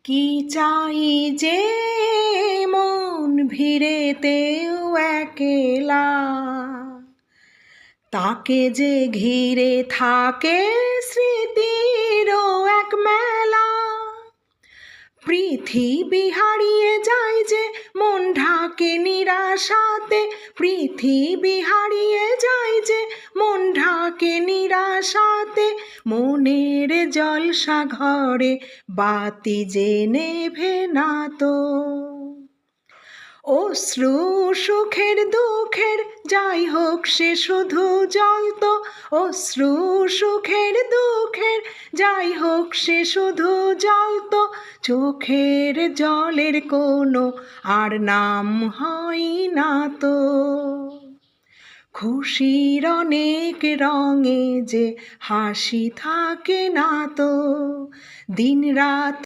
কি চাই যে মন ভিড়েতেও একেলা, তাকে যে ঘিরে থাকে স্মৃতিরও এক মেলা। পৃথিবী হারিয়ে যায় যে মন ঢাকে নিরাশাতে, পৃথিবী হারিয়ে যায় যে মন ঢাকে নিরাশাতে। মনের জলসা ঘরে বাতি যে নেভে না তো। অশ্রু সুখের দুঃখের যাই হোক সে শুধু জ্বলতো, অশ্রু সুখের দুঃখের যাই হোক সে শুধু জ্বলতো। চোখের জলের কোনো আর নাম হয় না তো। খুশির অনেক রঙে যে হাসি থাকে না তো। দিন রাত